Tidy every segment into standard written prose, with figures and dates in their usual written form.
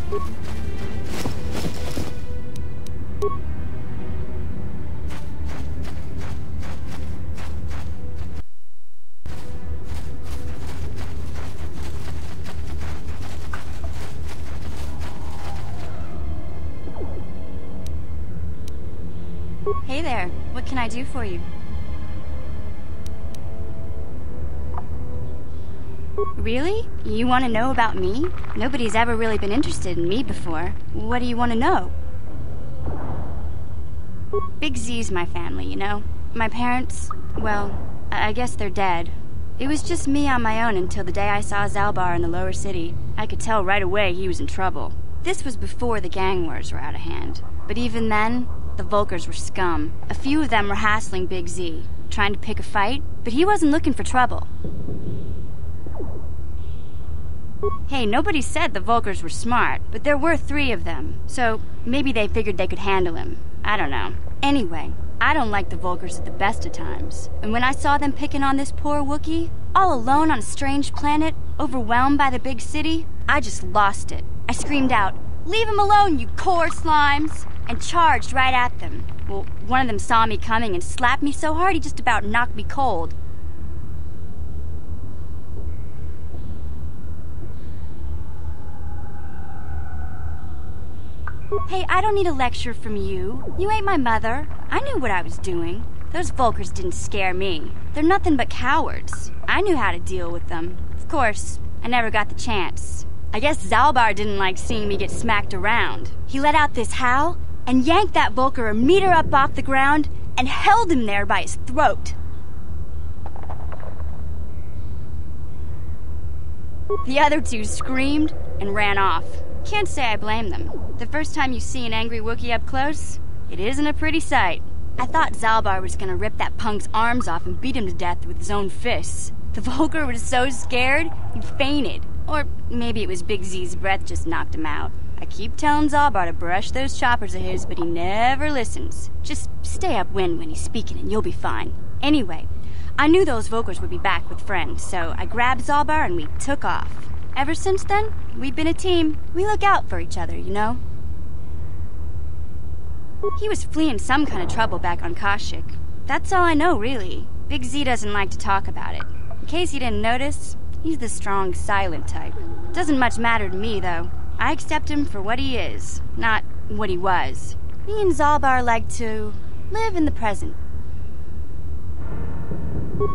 Hey there, what can I do for you? Really? You want to know about me? Nobody's ever really been interested in me before. What do you want to know? Big Z's my family, you know? My parents, well, I guess they're dead. It was just me on my own until the day I saw Zalbar in the lower city. I could tell right away he was in trouble. This was before the gang wars were out of hand. But even then, the Volkers were scum. A few of them were hassling Big Z, trying to pick a fight, but he wasn't looking for trouble. Hey, nobody said the Volkers were smart, but there were 3 of them, so maybe they figured they could handle him. I don't know. Anyway, I don't like the Volkers at the best of times, and when I saw them picking on this poor Wookiee, all alone on a strange planet, overwhelmed by the big city, I just lost it. I screamed out, "Leave him alone, you core slimes!" and charged right at them. Well, one of them saw me coming and slapped me so hard he just about knocked me cold. Hey, I don't need a lecture from you. You ain't my mother. I knew what I was doing. Those Volkers didn't scare me. They're nothing but cowards. I knew how to deal with them. Of course, I never got the chance. I guess Zalbar didn't like seeing me get smacked around. He let out this howl and yanked that Volker a meter up off the ground and held him there by his throat. The other 2 screamed and ran off. Can't say I blame them. The first time you see an angry Wookiee up close, it isn't a pretty sight. I thought Zalbar was gonna rip that punk's arms off and beat him to death with his own fists. The Volker was so scared, he fainted. Or maybe it was Big Z's breath just knocked him out. I keep telling Zalbar to brush those choppers of his, but he never listens. Just stay upwind when he's speaking and you'll be fine. Anyway, I knew those Volkers would be back with friends, so I grabbed Zalbar and we took off. Ever since then, we've been a team. We look out for each other, you know? He was fleeing some kind of trouble back on Kashyyyk. That's all I know, really. Big Z doesn't like to talk about it. In case you didn't notice, he's the strong, silent type. Doesn't much matter to me, though. I accept him for what he is, not what he was. Me and Zalbar like to live in the present.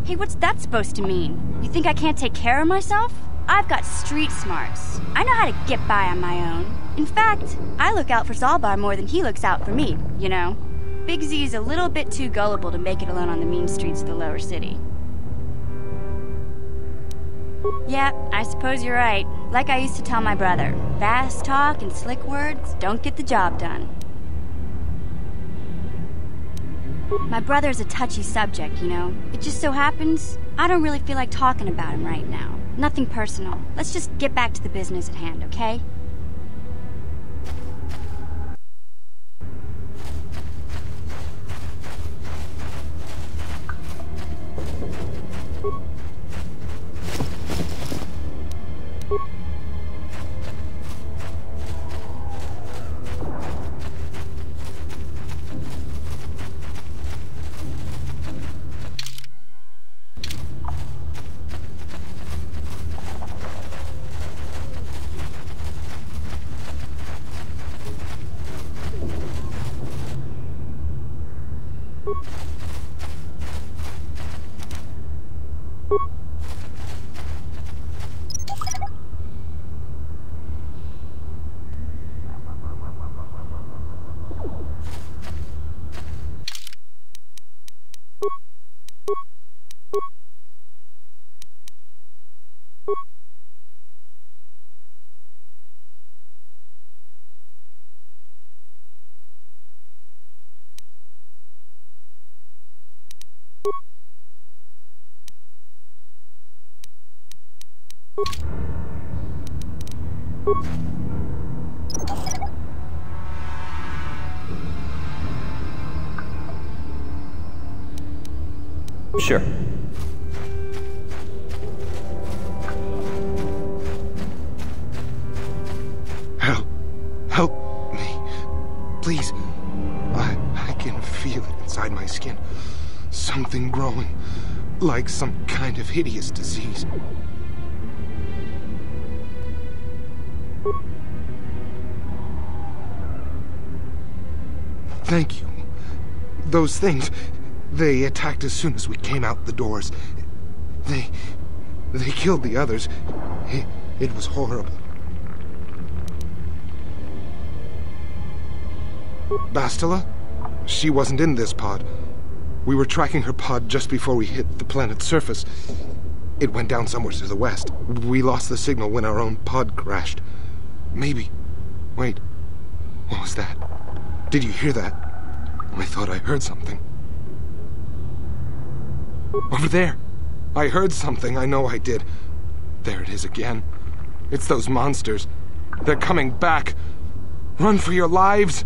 Hey, what's that supposed to mean? You think I can't take care of myself? I've got street smarts. I know how to get by on my own. In fact, I look out for Zalbar more than he looks out for me, you know? Big Z's a little bit too gullible to make it alone on the mean streets of the lower city. Yeah, I suppose you're right. Like I used to tell my brother, fast talk and slick words don't get the job done. My brother's a touchy subject, you know? It just so happens, I don't really feel like talking about him right now. Nothing personal. Let's just get back to the business at hand, okay? Sure. Hell, skin. Something growing, like some kind of hideous disease. Thank you. Those things, they attacked as soon as we came out the doors. They killed the others. It was horrible. Bastila? She wasn't in this pod. We were tracking her pod just before we hit the planet's surface. It went down somewhere to the west. We lost the signal when our own pod crashed. Maybe. Wait. What was that? Did you hear that? I thought I heard something. Over there. I heard something. I know I did. There it is again. It's those monsters. They're coming back. Run for your lives.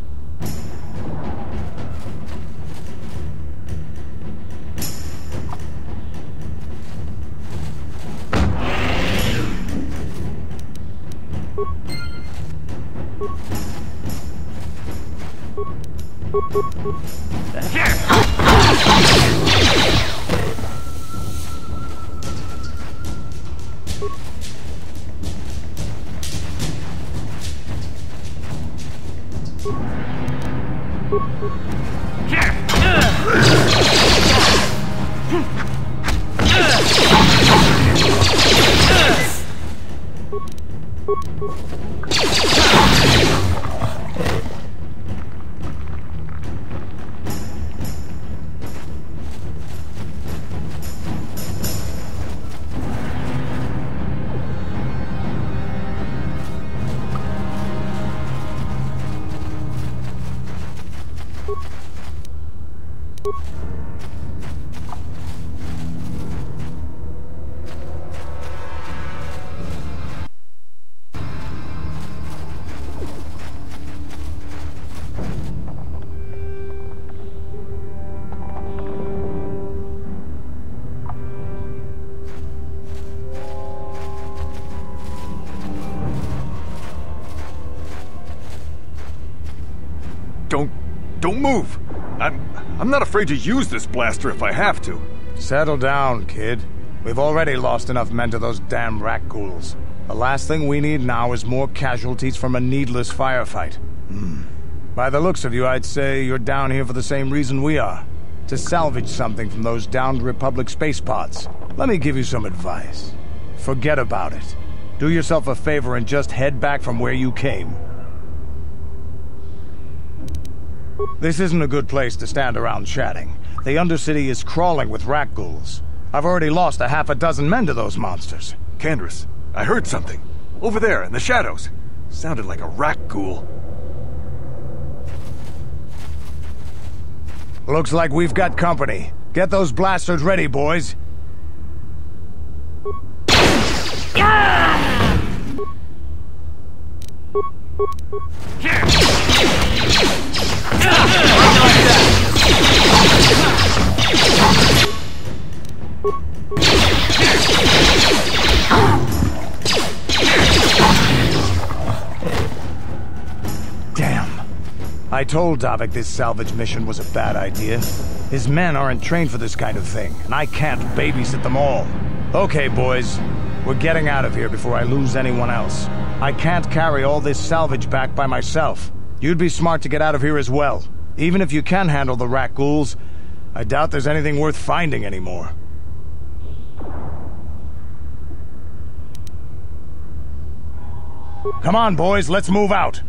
Don't move! I'm not afraid to use this blaster if I have to. Settle down, kid. We've already lost enough men to those damn rat ghouls. The last thing we need now is more casualties from a needless firefight. By the looks of you, I'd say you're down here for the same reason we are. To salvage something from those downed Republic space pods. Let me give you some advice. Forget about it. Do yourself a favor and just head back from where you came. This isn't a good place to stand around chatting. The Undercity is crawling with rat ghouls. I've already lost a half a dozen men to those monsters. Candace, I heard something. Over there, in the shadows. Sounded like a rat ghoul. Looks like we've got company. Get those blasters ready, boys. Damn. I told Davik this salvage mission was a bad idea. His men aren't trained for this kind of thing, and I can't babysit them all. Okay, boys. We're getting out of here before I lose anyone else. I can't carry all this salvage back by myself. You'd be smart to get out of here as well. Even if you can handle the rat ghouls, I doubt there's anything worth finding anymore. Come on, boys, let's move out.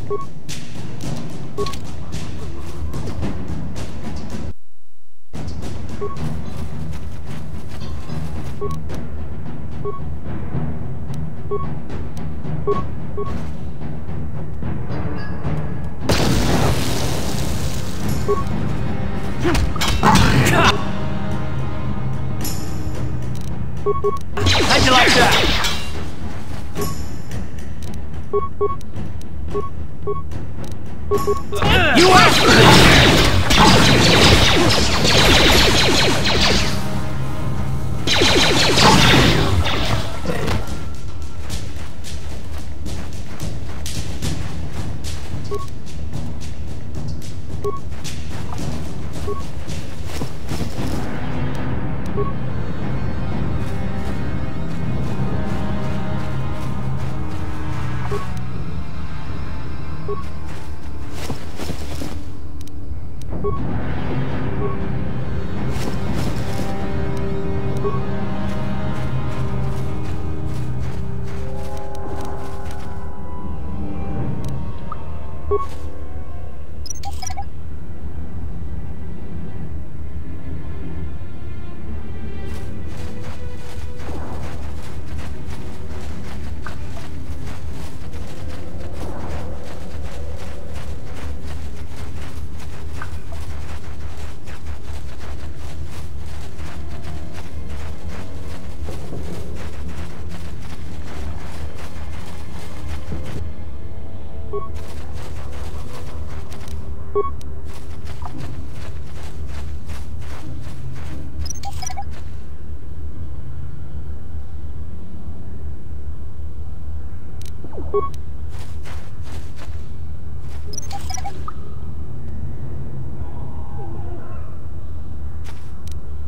How'd you like that? You asked for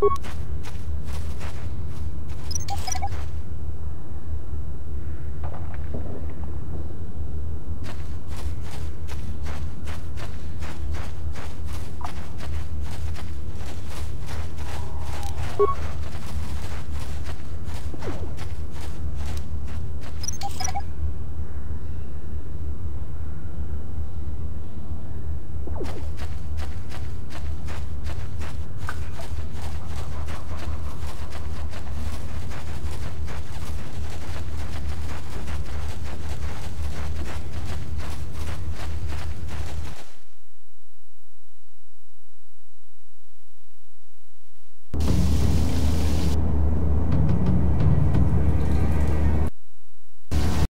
You